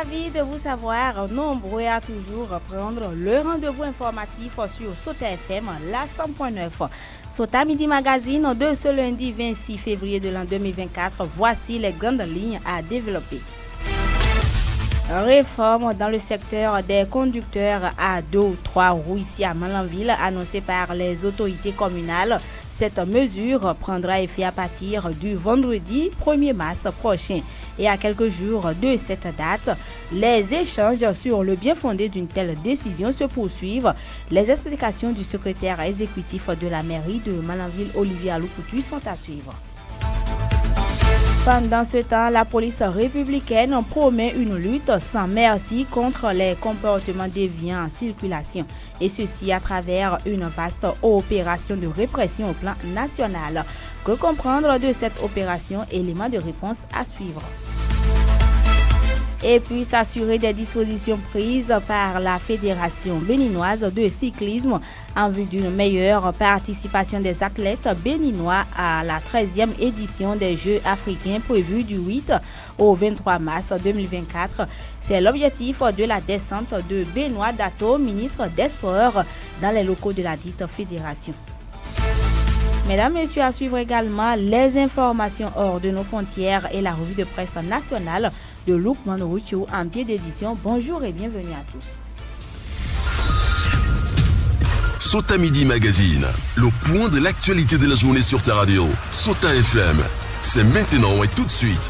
Ravi de vous savoir nombreux à toujours prendre le rendez-vous informatif sur Sota FM, la 100.9. Sota Midi Magazine de ce lundi 26 février de l'an 2024. Voici les grandes lignes à développer. Réforme dans le secteur des conducteurs à 2 ou 3 roues ici à Malanville, annoncée par les autorités communales. Cette mesure prendra effet à partir du vendredi 1er mars prochain. Et à quelques jours de cette date, les échanges sur le bien fondé d'une telle décision se poursuivent. Les explications du secrétaire exécutif de la mairie de Malanville, Olivier Aloucoutu, sont à suivre. Pendant ce temps, la police républicaine promet une lutte sans merci contre les comportements déviants en circulation. Et ceci à travers une vaste opération de répression au plan national. Que comprendre de cette opération? Élément de réponse à suivre. Et puis s'assurer des dispositions prises par la Fédération béninoise de cyclisme en vue d'une meilleure participation des athlètes béninois à la 13e édition des Jeux africains prévus du 8 au 23 mars 2024. C'est l'objectif de la descente de Benoît Dato, ministre des Sports, dans les locaux de la dite fédération. Mesdames, Messieurs, à suivre également les informations hors de nos frontières et la revue de presse nationale de Lukman Rouchou en pied d'édition. Bonjour et bienvenue à tous. Sota Midi Magazine, le point de l'actualité de la journée sur ta radio. Sota FM, c'est maintenant et tout de suite.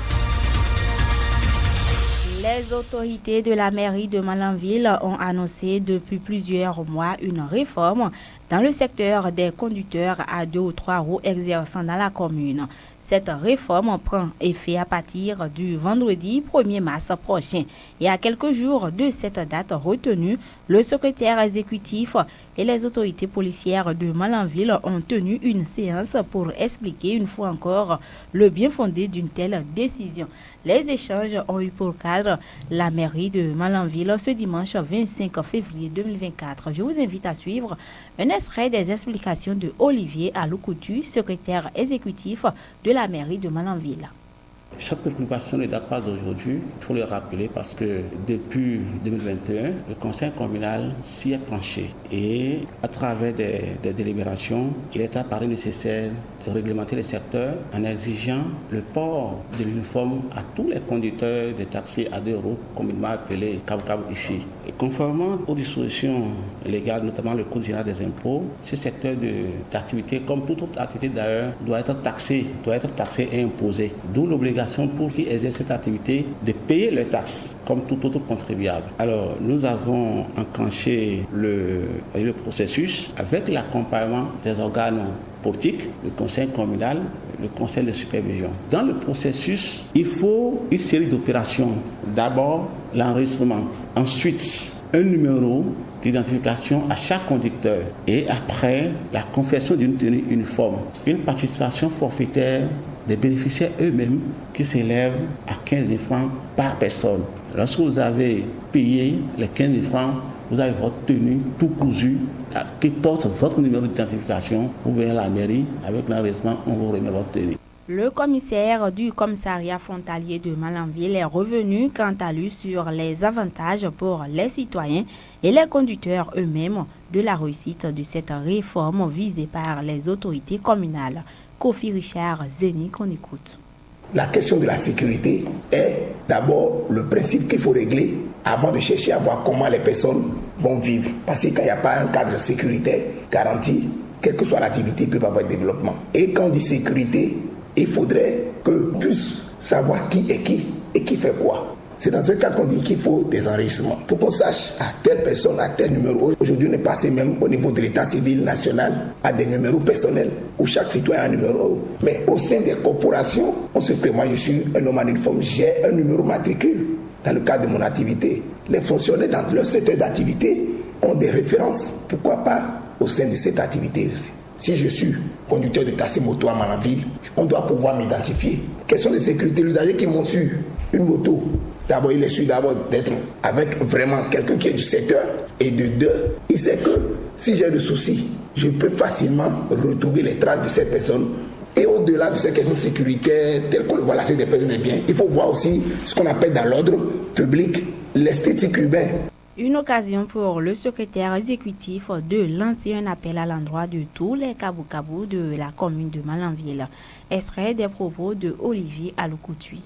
Les autorités de la mairie de Malanville ont annoncé depuis plusieurs mois une réforme dans le secteur des conducteurs à 2 ou 3 roues exerçant dans la commune. Cette réforme prend effet à partir du vendredi 1er mars prochain. Et à quelques jours de cette date retenue, le secrétaire exécutif et les autorités policières de Malanville ont tenu une séance pour expliquer une fois encore le bien fondé d'une telle décision. Les échanges ont eu pour cadre la mairie de Malanville ce dimanche 25 février 2024. Je vous invite à suivre un extrait des explications de Olivier Aloucoutu, secrétaire exécutif de la mairie de Malanville. Cette préoccupation ne date pas d'aujourd'hui, il faut le rappeler parce que depuis 2021, le conseil communal s'y est penché et à travers des délibérations, il est apparu nécessaire de réglementer le secteur en exigeant le port de l'uniforme à tous les conducteurs de taxis à 2 roues, communément appelés cab-cab ici. Et conformément aux dispositions légales, notamment le Code général des impôts, ce secteur d'activité, comme toute autre activité d'ailleurs, doit être taxé et imposé. D'où l'obligation pour qui exerce cette activité de payer les taxes comme tout autre contribuable. Alors, nous avons enclenché le processus avec l'accompagnement des organes politiques, le conseil communal, le conseil de supervision. Dans le processus, il faut une série d'opérations. D'abord, l'enregistrement. Ensuite, un numéro d'identification à chaque conducteur. Et après, la confection d'une tenue uniforme. Une participation forfaitaire des bénéficiaires eux-mêmes qui s'élèvent à 15 000 francs par personne. Lorsque vous avez payé les 15 000 francs, vous avez votre tenue tout cousue qui porte votre numéro d'identification. Vous venez à la mairie, avec l'enregistrement, on vous remet votre tenue. Le commissaire du commissariat frontalier de Malanville est revenu quant à lui sur les avantages pour les citoyens et les conducteurs eux-mêmes de la réussite de cette réforme visée par les autorités communales. Kofi Richard Zeni, qu'on écoute. La question de la sécurité est d'abord le principe qu'il faut régler avant de chercher à voir comment les personnes vont vivre. Parce que quand il n'y a pas un cadre sécuritaire garanti, quelle que soit l'activité, il peut y avoir de développement. Et quand on dit sécurité, il faudrait qu'on puisse savoir qui est qui et qui fait quoi. C'est dans ce cas qu'on dit qu'il faut des enregistrements. Pour qu'on sache à telle personne, à tel numéro. Aujourd'hui, on est passé même au niveau de l'état civil national à des numéros personnels où chaque citoyen a un numéro. Mais au sein des corporations, on se fait, moi je suis un homme en uniforme, j'ai un numéro matricule dans le cadre de mon activité. Les fonctionnaires dans leur secteur d'activité ont des références. Pourquoi pas au sein de cette activité aussi. Si je suis conducteur de taxi moto à Malanville, on doit pouvoir m'identifier. Question de sécurité, l'usager qui monte sur une moto, d'abord il est sûr d'être avec vraiment quelqu'un qui est du secteur. Et de deux, il sait que si j'ai des soucis, je peux facilement retrouver les traces de cette personne. Et au-delà de ces questions sécuritaires, telles qu'on le voit là sur des personnes et biens, il faut voir aussi ce qu'on appelle dans l'ordre public l'esthétique urbaine. Une occasion pour le secrétaire exécutif de lancer un appel à l'endroit de tous les kabou-kabou de la commune de Malanville. Extrait des propos de Olivier Aloukoutoui.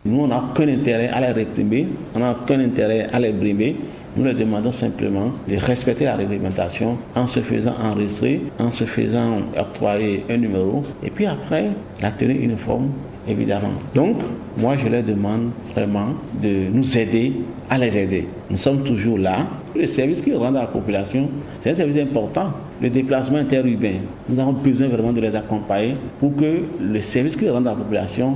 Nous, on n'a aucun intérêt à les réprimer, on n'a aucun intérêt à les brimer. Nous leur demandons simplement de respecter la réglementation en se faisant enregistrer, en se faisant octroyer un numéro, et puis après, la tenue uniforme, évidemment. Donc, moi, je leur demande vraiment de nous aider à les aider. Nous sommes toujours là. Le service qu'ils rendent à la population, c'est un service important. Le déplacement interurbain, nous avons besoin vraiment de les accompagner pour que le service qu'ils rendent à la population,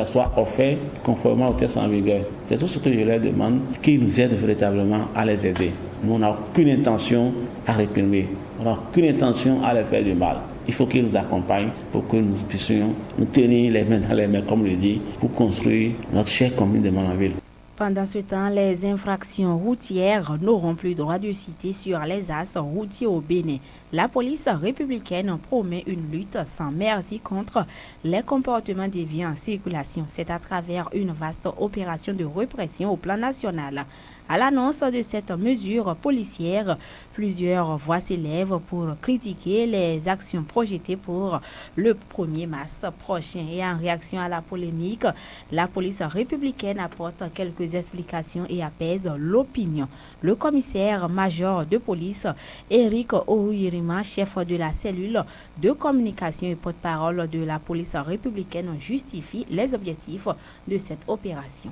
soit offert conformément au texte en vigueur. C'est tout ce que je leur demande, qu'ils nous aident véritablement à les aider. Nous, on n'a aucune intention à réprimer. On n'a aucune intention à les faire du mal. Il faut qu'ils nous accompagnent pour que nous puissions nous tenir les mains dans les mains, comme le dit, pour construire notre chère commune de Malanville. Pendant ce temps, les infractions routières n'auront plus droit de citer sur les axes routiers au Bénin. La police républicaine promet une lutte sans merci contre les comportements déviants en circulation. C'est à travers une vaste opération de répression au plan national. À l'annonce de cette mesure policière, plusieurs voix s'élèvent pour critiquer les actions projetées pour le 1er mars prochain. Et en réaction à la polémique, la police républicaine apporte quelques explications et apaise l'opinion. Le commissaire-major de police, Eric Ouirima, chef de la cellule de communication et porte-parole de la police républicaine, justifie les objectifs de cette opération.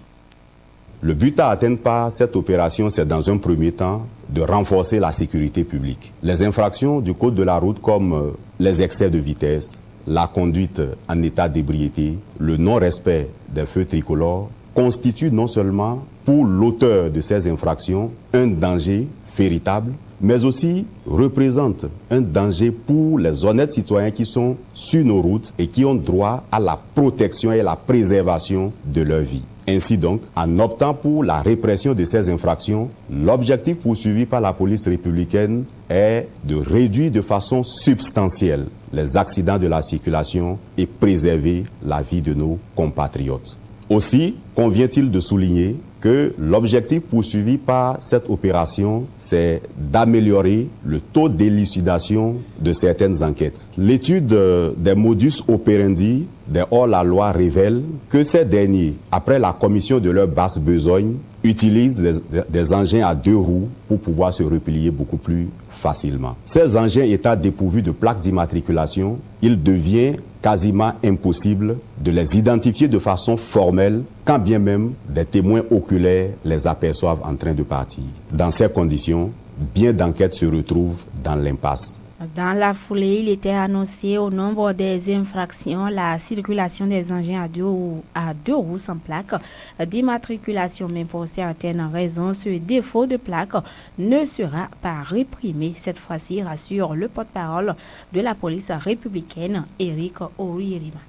Le but à atteindre par cette opération, c'est dans un premier temps de renforcer la sécurité publique. Les infractions du code de la route comme les excès de vitesse, la conduite en état d'ébriété, le non-respect des feux tricolores constituent non seulement pour l'auteur de ces infractions un danger véritable, mais aussi représentent un danger pour les honnêtes citoyens qui sont sur nos routes et qui ont droit à la protection et la préservation de leur vie. Ainsi donc, en optant pour la répression de ces infractions, l'objectif poursuivi par la police républicaine est de réduire de façon substantielle les accidents de la circulation et préserver la vie de nos compatriotes. Aussi, convient-il de souligner que l'objectif poursuivi par cette opération, c'est d'améliorer le taux d'élucidation de certaines enquêtes. L'étude des modus operandi des hors-la-loi révèle que ces derniers, après la commission de leur basse besogne, utilisent des engins à 2 roues pour pouvoir se replier beaucoup plus facilement. Ces engins étant dépourvus de plaques d'immatriculation, il devient quasiment impossible de les identifier de façon formelle, quand bien même des témoins oculaires les aperçoivent en train de partir. Dans ces conditions, bien d'enquêtes se retrouvent dans l'impasse. Dans la foulée, il était annoncé au nombre des infractions la circulation des engins à deux roues sans plaque d'immatriculation, mais pour certaines raisons, ce défaut de plaque ne sera pas réprimé. Cette fois-ci, rassure le porte-parole de la police républicaine, Eric Ouirima.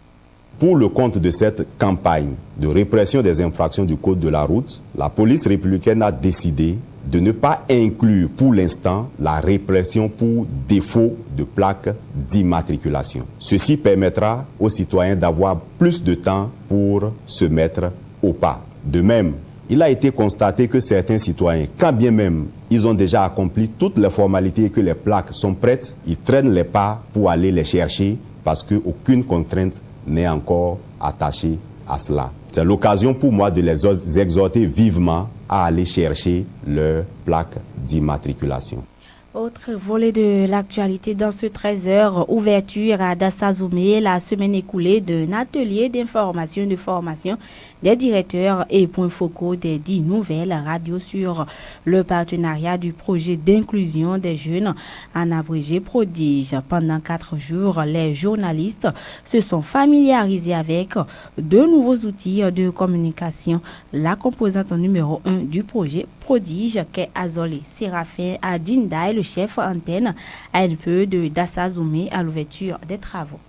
Pour le compte de cette campagne de répression des infractions du Code de la route, la police républicaine a décidé de ne pas inclure pour l'instant la répression pour défaut de plaque d'immatriculation. Ceci permettra aux citoyens d'avoir plus de temps pour se mettre au pas. De même, il a été constaté que certains citoyens, quand bien même ils ont déjà accompli toutes les formalités et que les plaques sont prêtes, ils traînent les pas pour aller les chercher parce qu'aucune contrainte n'est encore attachée à cela. C'est l'occasion pour moi de les exhorter vivement à aller chercher leur plaque d'immatriculation. Autre volet de l'actualité dans ce 13h, ouverture à Dassazoumé la semaine écoulée d'un atelier d'information et de formation des directeurs et points focaux des 10 nouvelles radios sur le partenariat du projet d'inclusion des jeunes en abrégé Prodige. Pendant 4 jours, les journalistes se sont familiarisés avec de nouveaux outils de communication. La composante numéro 1 du projet Prodige, qu'est Azolé Séraphin Adindaï, le chef antenne ANPE de Dassazoumé à l'ouverture des travaux.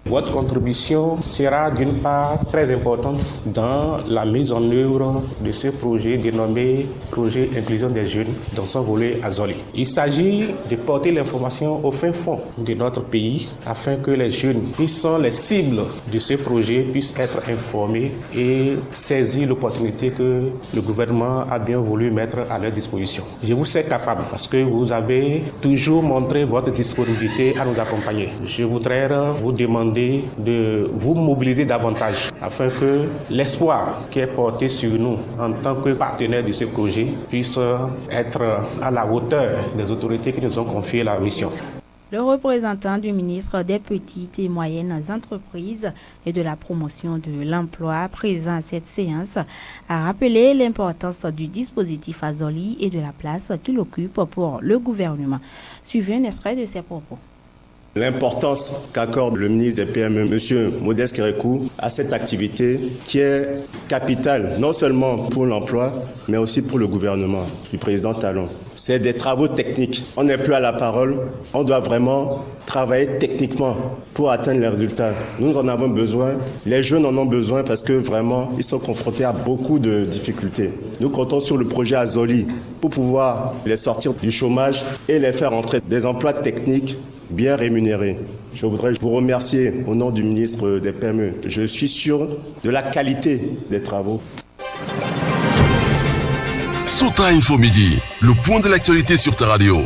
Votre contribution sera d'une part très importante dans la mise en œuvre de ce projet dénommé Projet Inclusion des Jeunes dans son volet Azoli. Il s'agit de porter l'information au fin fond de notre pays afin que les jeunes qui sont les cibles de ce projet puissent être informés et saisir l'opportunité que le gouvernement a bien voulu mettre à leur disposition. Je vous sais capable parce que vous avez toujours montré votre disponibilité à nous accompagner. Je voudrais vous demander de vous mobiliser davantage afin que l'espoir qui est porté sur nous en tant que partenaires de ce projet puisse être à la hauteur des autorités qui nous ont confié la mission. Le représentant du ministre des Petites et Moyennes Entreprises et de la Promotion de l'Emploi présent à cette séance a rappelé l'importance du dispositif Azoli et de la place qu'il occupe pour le gouvernement. Suivez un extrait de ses propos. L'importance qu'accorde le ministre des PME, M. Modeste Kérékou, à cette activité qui est capitale, non seulement pour l'emploi, mais aussi pour le gouvernement du président Talon. C'est des travaux techniques. On n'est plus à la parole, on doit vraiment travailler techniquement pour atteindre les résultats. Nous en avons besoin, les jeunes en ont besoin parce que vraiment, ils sont confrontés à beaucoup de difficultés. Nous comptons sur le projet Azoli pour pouvoir les sortir du chômage et les faire entrer des emplois techniques bien rémunérés. Je voudrais vous remercier au nom du ministre des PME. Je suis sûr de la qualité des travaux. Sota Info Midi, le point de l'actualité sur ta radio.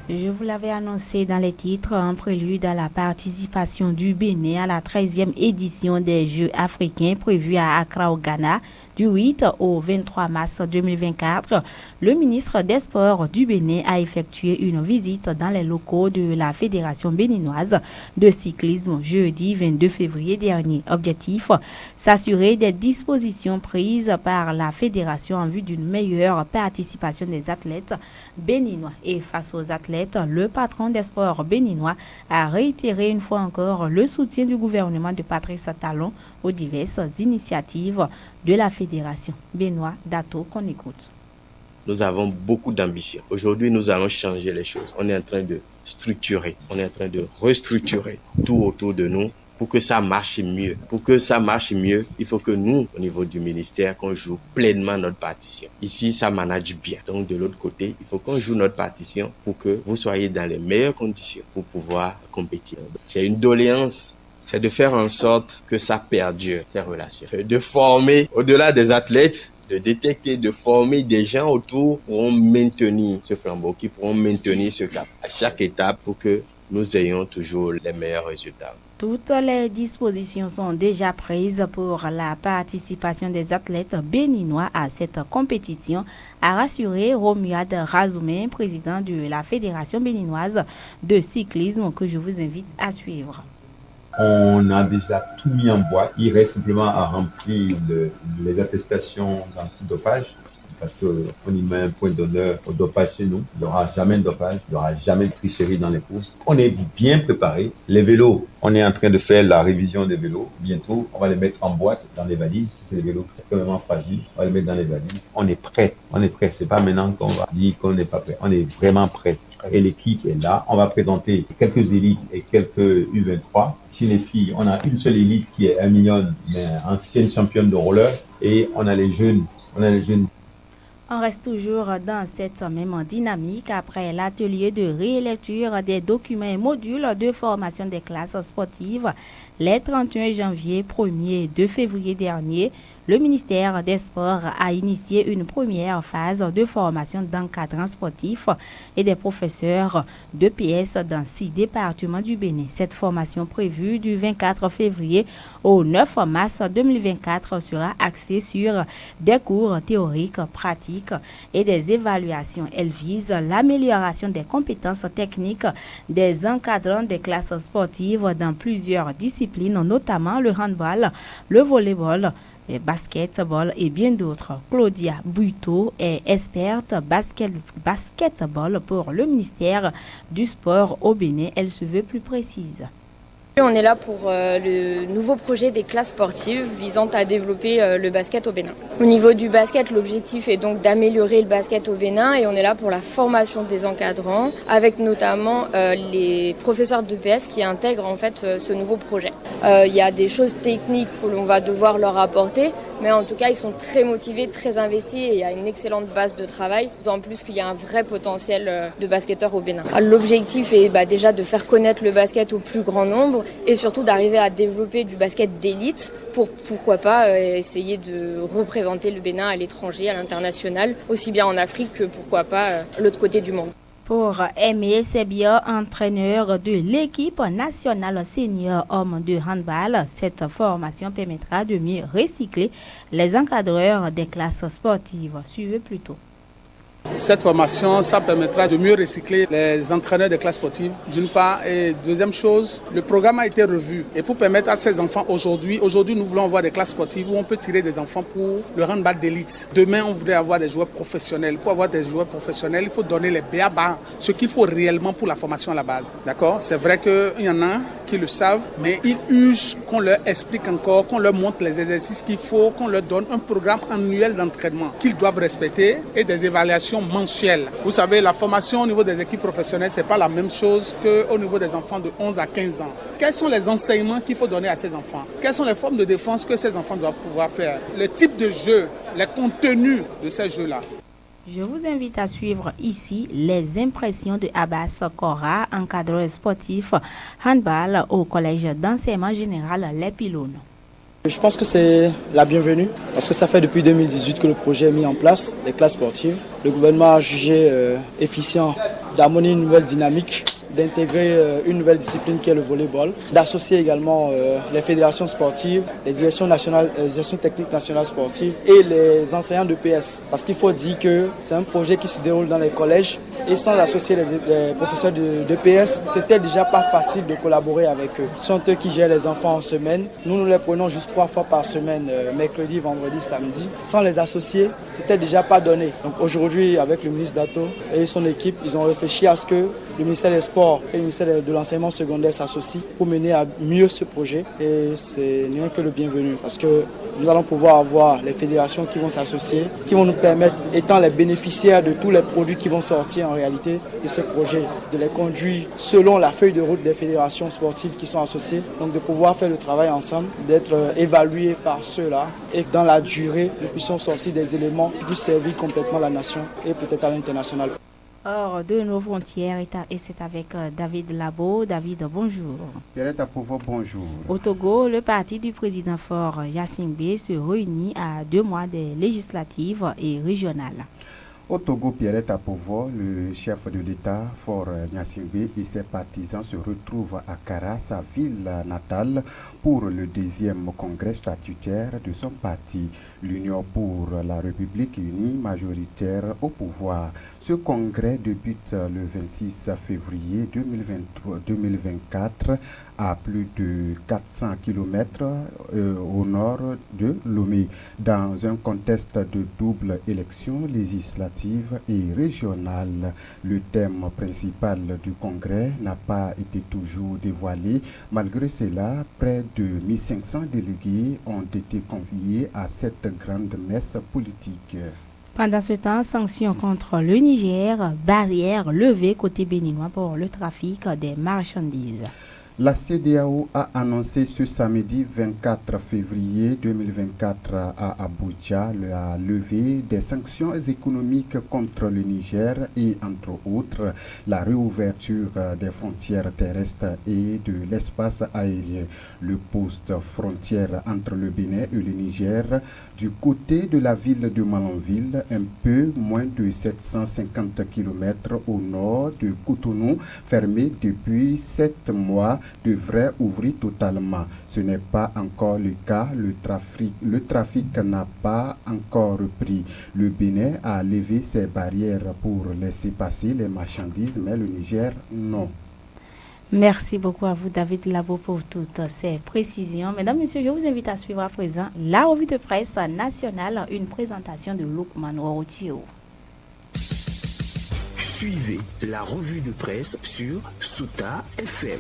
Je vous l'avais annoncé dans les titres, en prélude à la participation du Bénin à la 13e édition des Jeux africains prévus à Accra au Ghana du 8 au 23 mars 2024. Le ministre des Sports du Bénin a effectué une visite dans les locaux de la Fédération béninoise de cyclisme jeudi 22 février dernier. Objectif, s'assurer des dispositions prises par la fédération en vue d'une meilleure participation des athlètes béninois. Et face aux athlètes, le patron des sports béninois a réitéré une fois encore le soutien du gouvernement de Patrice Talon aux diverses initiatives de la Fédération. Benoît Dato, qu'on écoute. Nous avons beaucoup d'ambition. Aujourd'hui, nous allons changer les choses. On est en train de structurer, on est en train de restructurer tout autour de nous pour que ça marche mieux. Pour que ça marche mieux, il faut que nous, au niveau du ministère, qu'on joue pleinement notre partition. Ici, ça manage bien. Donc, de l'autre côté, il faut qu'on joue notre partition pour que vous soyez dans les meilleures conditions pour pouvoir compétir. J'ai une doléance, c'est de faire en sorte que ça perdure, ces relations. De former, au-delà des athlètes, de détecter, de former des gens autour qui pourront maintenir ce flambeau, qui pourront maintenir ce cap à chaque étape pour que nous ayons toujours les meilleurs résultats. Toutes les dispositions sont déjà prises pour la participation des athlètes béninois à cette compétition, a rassuré Romuald Razoumé, président de la Fédération béninoise de cyclisme, que je vous invite à suivre. On a déjà tout mis en boîte. Il reste simplement à remplir les attestations antidopage parce qu'on y met un point d'honneur au dopage chez nous. Il n'y aura jamais de dopage, il n'y aura jamais de tricherie dans les courses. On est bien préparé. Les vélos, on est en train de faire la révision des vélos. Bientôt, on va les mettre en boîte dans les valises. C'est des vélos extrêmement fragiles. On va les mettre dans les valises. On est prêt. On est prêt. C'est pas maintenant qu'on va dire qu'on n'est pas prêt. On est vraiment prêt. Et l'équipe est là. On va présenter quelques élites et quelques U23. Chez les filles, on a une seule élite qui est mignonne, mais ancienne championne de roller. Et on a les jeunes. On reste toujours dans cette même dynamique après l'atelier de rélecture des documents et modules de formation des classes sportives les 31 janvier, 1er et 2 février dernier. Le ministère des Sports a initié une première phase de formation d'encadrants sportifs et des professeurs d'EPS dans 6 départements du Bénin. Cette formation prévue du 24 février au 9 mars 2024 sera axée sur des cours théoriques, pratiques et des évaluations. Elle vise l'amélioration des compétences techniques des encadrants des classes sportives dans plusieurs disciplines, notamment le handball, le volleyball, et basketball et bien d'autres. Claudia Buito est experte basketball pour le ministère du Sport au Bénin. Elle se veut plus précise. On est là pour le nouveau projet des classes sportives visant à développer le basket au Bénin. Au niveau du basket, l'objectif est donc d'améliorer le basket au Bénin et on est là pour la formation des encadrants avec notamment les professeurs d'EPS qui intègrent en fait ce nouveau projet. Il y a des choses techniques que l'on va devoir leur apporter, mais en tout cas ils sont très motivés, très investis et il y a une excellente base de travail, d'autant plus qu'il y a un vrai potentiel de basketteurs au Bénin. L'objectif est déjà de faire connaître le basket au plus grand nombre et surtout d'arriver à développer du basket d'élite pour pourquoi pas essayer de représenter le Bénin à l'étranger, à l'international, aussi bien en Afrique que pourquoi pas l'autre côté du monde. Pour Aimé Sebia, entraîneur de l'équipe nationale senior homme de handball, cette formation permettra de mieux recycler les encadreurs des classes sportives. Suivez plutôt. Cette formation, ça permettra de mieux recycler les entraîneurs des classes sportives, d'une part. Et deuxième chose, le programme a été revu. Et pour permettre à ces enfants aujourd'hui, nous voulons avoir des classes sportives où on peut tirer des enfants pour le handball d'élite. Demain, on voudrait avoir des joueurs professionnels. Pour avoir des joueurs professionnels, il faut donner les b.a.-ba, ce qu'il faut réellement pour la formation à la base. D'accord ? C'est vrai qu'il y en a qui le savent, mais ils usent qu'on leur explique encore, qu'on leur montre les exercices qu'il faut, qu'on leur donne un programme annuel d'entraînement qu'ils doivent respecter et des évaluations mensuelles. Vous savez, la formation au niveau des équipes professionnelles, ce n'est pas la même chose qu'au niveau des enfants de 11 à 15 ans. Quels sont les enseignements qu'il faut donner à ces enfants? Quelles sont les formes de défense que ces enfants doivent pouvoir faire? Le type de jeu, les contenus de ces jeux-là. Je vous invite à suivre ici les impressions de Abbas Kora, encadreur sportif handball au collège d'enseignement général Les Pylones. Je pense que c'est la bienvenue parce que ça fait depuis 2018 que le projet est mis en place, les classes sportives. Le gouvernement a jugé efficient d'amener une nouvelle dynamique, d'intégrer une nouvelle discipline qui est le volleyball, d'associer également les fédérations sportives, les directions techniques nationales sportives et les enseignants de PS. Parce qu'il faut dire que c'est un projet qui se déroule dans les collèges et sans associer les professeurs de PS, c'était déjà pas facile de collaborer avec eux. Ce sont eux qui gèrent les enfants en semaine. Nous les prenons juste 3 fois par semaine, mercredi, vendredi, samedi. Sans les associer, c'était déjà pas donné. Donc aujourd'hui, avec le ministre Dato et son équipe, ils ont réfléchi à ce que le ministère des Sports et le ministère de l'enseignement secondaire s'associent pour mener à mieux ce projet. Et c'est rien que le bienvenu parce que nous allons pouvoir avoir les fédérations qui vont s'associer, qui vont nous permettre, étant les bénéficiaires de tous les produits qui vont sortir en réalité de ce projet, de les conduire selon la feuille de route des fédérations sportives qui sont associées. Donc de pouvoir faire le travail ensemble, d'être évalués par ceux-là et que dans la durée, nous puissions sortir des éléments qui puissent servir complètement la nation et peut-être à l'international. Hors de nos frontières, et c'est avec David Labo. David, bonjour. Pierrette Apovo, bonjour. Au Togo, le parti du président fort Yassingbe se réunit à 2 mois des législatives et régionales. Au Togo, Pierrette Apovo, le chef de l'État, Faure Gnassingbé, et ses partisans se retrouvent à Kara, sa ville natale, pour le 2e congrès statutaire de son parti, l'Union pour la République unie, majoritaire au pouvoir. Ce congrès débute le 26 février 2024 à plus de 400 km au nord de Lomé, dans un contexte de double élection législative et régionale. Le thème principal du congrès n'a pas été toujours dévoilé. Malgré cela, près de 1500 délégués ont été conviés à cette grande messe politique. Pendant ce temps, sanctions contre le Niger, barrières levées côté béninois pour le trafic des marchandises. La CEDEAO a annoncé ce samedi 24 février 2024 à Abuja la levée des sanctions économiques contre le Niger et, entre autres, la réouverture des frontières terrestres et de l'espace aérien. Le poste frontière entre le Bénin et le Niger, du côté de la ville de Malanville, un peu moins de 750 km au nord de Cotonou, fermé depuis 7 mois, devrait ouvrir totalement. Ce n'est pas encore le cas. Le trafic n'a pas encore repris. Le Bénin a levé ses barrières pour laisser passer les marchandises, mais le Niger, non. Merci beaucoup à vous, David Labo, pour toutes ces précisions. Mesdames, Messieurs, je vous invite à suivre à présent la revue de presse nationale, une présentation de Lukman Warotio. Suivez la revue de presse sur Souta FM.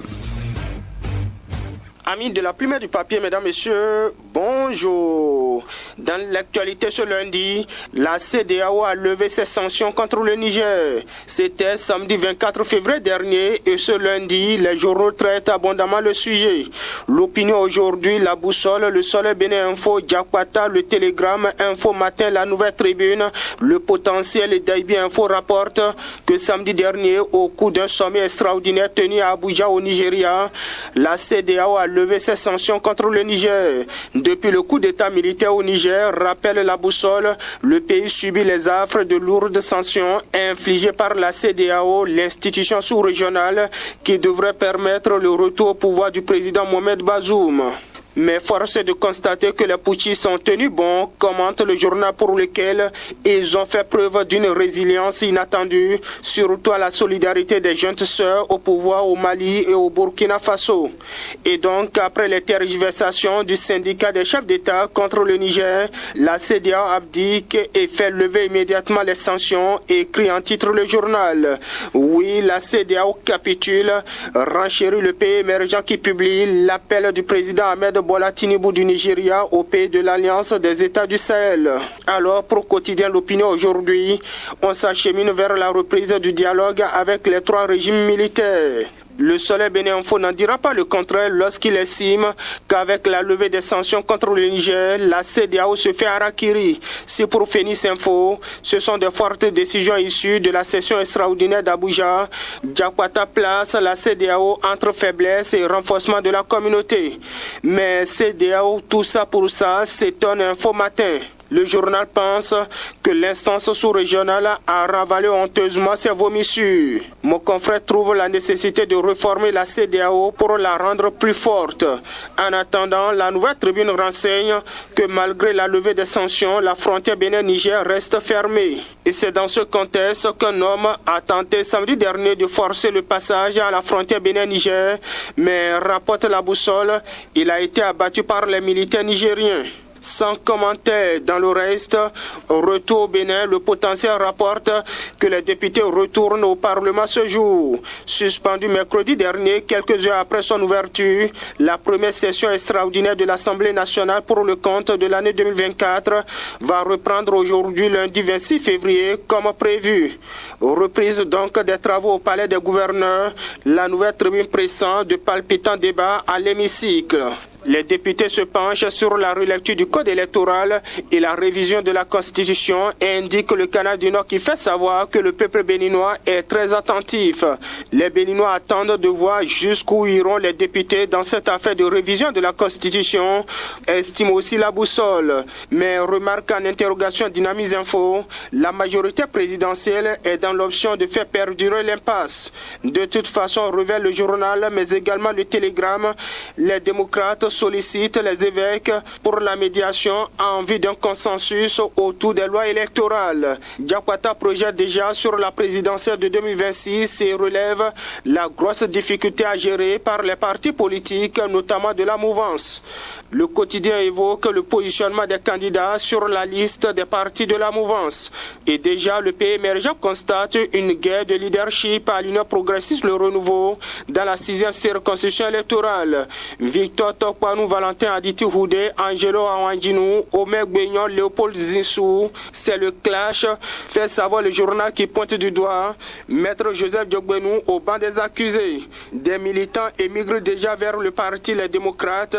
Amis de la plume et du papier, mesdames, messieurs, bonjour. Dans l'actualité ce lundi, la CEDEAO a levé ses sanctions contre le Niger. C'était samedi 24 février dernier et ce lundi, les journaux traitent abondamment le sujet. L'opinion aujourd'hui, la boussole, le Soleil Bénin Info, Diakwata, le Télégramme, Info Matin, la Nouvelle Tribune, le Potentiel et Daibi Info rapportent que samedi dernier, au cours d'un sommet extraordinaire tenu à Abuja au Nigeria, la CEDEAO a levé ses sanctions contre le Niger. Depuis le coup d'état militaire au Niger, rappelle la boussole, le pays subit les affres de lourdes sanctions infligées par la CEDEAO, l'institution sous-régionale qui devrait permettre le retour au pouvoir du président Mohamed Bazoum. Mais force est de constater que les putschistes ont tenu bon, commente le journal pour lequel ils ont fait preuve d'une résilience inattendue, surtout à la solidarité des jeunes sœurs au pouvoir au Mali et au Burkina Faso. Et donc, après les tergiversations du syndicat des chefs d'État contre le Niger, la CEDEAO abdique et fait lever immédiatement les sanctions, écrit en titre le journal. Oui, la CEDEAO capitule, renchérit le pays émergent qui publie l'appel du président Ahmed Bola Tinubu du Nigeria au pays de l'Alliance des États du Sahel. Alors, pour Quotidien L'Opinion aujourd'hui, on s'achemine vers la reprise du dialogue avec les trois régimes militaires. Le Soleil Bénin Info n'en dira pas le contraire lorsqu'il estime qu'avec la levée des sanctions contre le Niger, la CEDEAO se fait harakiri. C'est pour Phoenix Info, ce sont de fortes décisions issues de la session extraordinaire d'Abuja. Diakwata place la CEDEAO entre faiblesse et renforcement de la communauté. Mais CEDEAO, tout ça pour ça, s'étonne Info Matin. Le journal pense que l'instance sous-régionale a ravalé honteusement ses vomissures. Mon confrère trouve la nécessité de réformer la CEDEAO pour la rendre plus forte. En attendant, la Nouvelle Tribune renseigne que malgré la levée des sanctions, la frontière Bénin-Niger reste fermée. Et c'est dans ce contexte qu'un homme a tenté samedi dernier de forcer le passage à la frontière Bénin-Niger, mais rapporte la boussole, il a été abattu par les militaires nigériens. Sans commentaire dans le reste, retour au Bénin, le Potentiel rapporte que les députés retournent au Parlement ce jour. Suspendu mercredi dernier, quelques heures après son ouverture, la première session extraordinaire de l'Assemblée nationale pour le compte de l'année 2024 va reprendre aujourd'hui lundi 26 février comme prévu. Reprise donc des travaux au Palais des gouverneurs, la Nouvelle Tribune pressant de palpitants débats à l'hémicycle. Les députés se penchent sur la relecture du code électoral et la révision de la Constitution, indique le Canal du Nord qui fait savoir que le peuple béninois est très attentif. Les Béninois attendent de voir jusqu'où iront les députés dans cette affaire de révision de la Constitution, estime aussi la boussole. Mais remarque en interrogation Dynamis Info, la majorité présidentielle est dans l'option de faire perdurer l'impasse. De toute façon, révèle le journal, mais également le Télégramme, les démocrates sollicite les évêques pour la médiation en vue d'un consensus autour des lois électorales. Diakwata projette déjà sur la présidentielle de 2026 et relève la grosse difficulté à gérer par les partis politiques, notamment de la mouvance. Le quotidien évoque le positionnement des candidats sur la liste des partis de la mouvance. Et déjà, le pays émergent constate une guerre de leadership à l'Union progressiste Le Renouveau dans la 6e circonscription électorale. Victor Tokpanou, Valentin Aditi Houdé, Angelo Awanjinou, Omer Gbeignon, Léopold Zinsou. C'est le clash, fait savoir le journal qui pointe du doigt Maître Joseph Diogbenou au banc des accusés. Des militants émigrent déjà vers le parti Les Démocrates,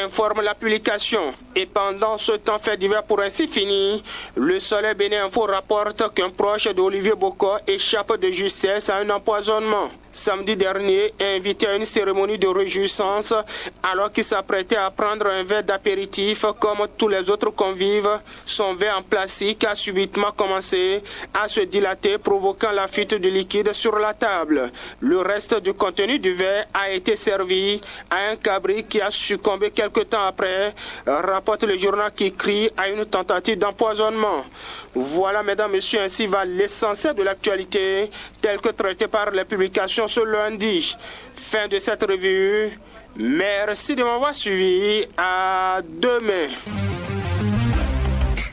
informe la publication. Et pendant ce temps fait divers pour ainsi finir, le Soleil Bénin Info rapporte qu'un proche d'Olivier Boko échappe de justesse à un empoisonnement. Samedi dernier, invité à une cérémonie de réjouissance, alors qu'il s'apprêtait à prendre un verre d'apéritif comme tous les autres convives, son verre en plastique a subitement commencé à se dilater, provoquant la fuite du liquide sur la table. Le reste du contenu du verre a été servi à un cabri qui a succombé quelque temps après, rapporte le journal qui crie à une tentative d'empoisonnement. Voilà, mesdames, messieurs, ainsi va l'essentiel de l'actualité, tel que traité par les publications ce lundi. Fin de cette revue. Merci de m'avoir suivi. À demain.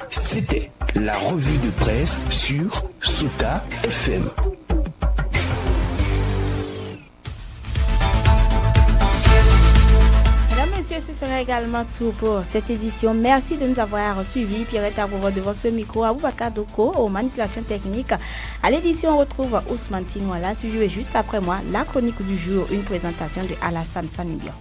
C'était la revue de presse sur Sota FM. messieurs, ce sera également tout pour cette édition. Merci de nous avoir suivis. Pierrette Abouba devant ce micro, Aboubakar Doko aux manipulations techniques. À l'édition, on retrouve Ousmane Tinouala, suivi juste après moi la chronique du jour, une présentation de Alassane Sanibia.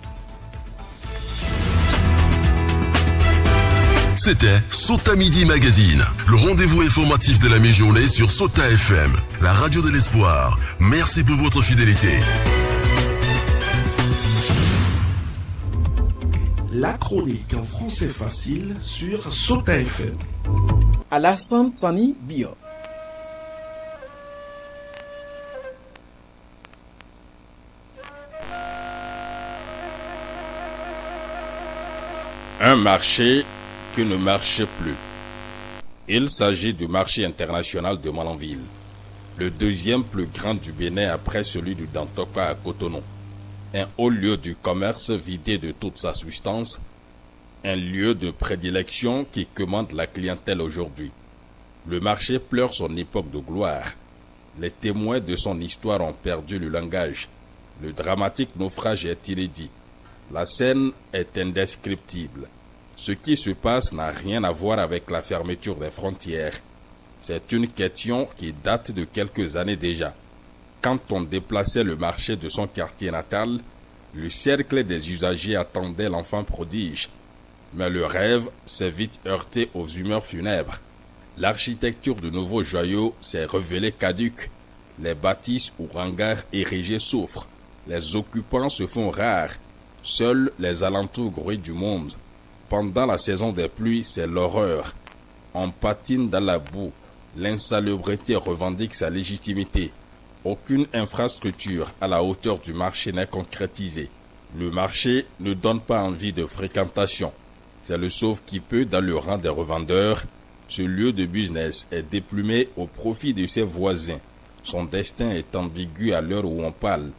C'était Sota Midi Magazine, le rendez-vous informatif de la mi-journée sur Sota FM, la radio de l'espoir. Merci pour votre fidélité. La chronique en français facile sur Sota FM. Alassane Sani Bio. Un marché qui ne marche plus. Il s'agit du marché international de Malanville, le deuxième plus grand du Bénin après celui du Dantoka à Cotonou. Un haut lieu du commerce vidé de toute sa substance, un lieu de prédilection qui commande la clientèle aujourd'hui. Le marché pleure son époque de gloire. Les témoins de son histoire ont perdu le langage. Le dramatique naufrage est inédit. La scène est indescriptible. Ce qui se passe n'a rien à voir avec la fermeture des frontières. C'est une question qui date de quelques années déjà. Quand on déplaçait le marché de son quartier natal, le cercle des usagers attendait l'enfant prodige. Mais le rêve s'est vite heurté aux humeurs funèbres. L'architecture de nouveaux joyaux s'est révélée caduque. Les bâtisses ou hangars érigés souffrent. Les occupants se font rares. Seuls les alentours grouillent du monde. Pendant la saison des pluies, c'est l'horreur. On patine dans la boue. L'insalubrité revendique sa légitimité. Aucune infrastructure à la hauteur du marché n'est concrétisée. Le marché ne donne pas envie de fréquentation. C'est le sauve-qui-peut dans le rang des revendeurs. Ce lieu de business est déplumé au profit de ses voisins. Son destin est ambigu à l'heure où on parle.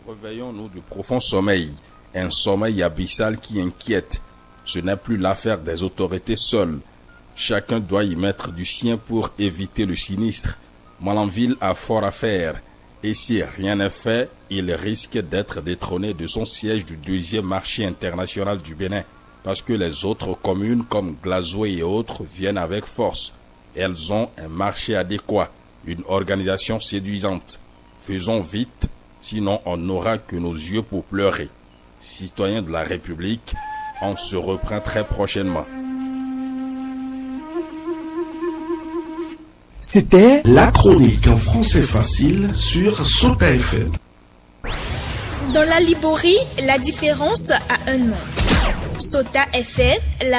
Réveillons-nous du profond sommeil, un sommeil abyssal qui inquiète. Ce n'est plus l'affaire des autorités seules. Chacun doit y mettre du sien pour éviter le sinistre. Malanville a fort à faire, et si rien n'est fait, il risque d'être détrôné de son siège du deuxième marché international du Bénin, parce que les autres communes comme Glazoué et autres viennent avec force. Elles ont un marché adéquat, une organisation séduisante. Faisons vite, sinon on n'aura que nos yeux pour pleurer. Citoyens de la République, on se reprend très prochainement. C'était la chronique en français facile sur Sota FM. Dans la Liborie, la différence a un nom. Sota FM, la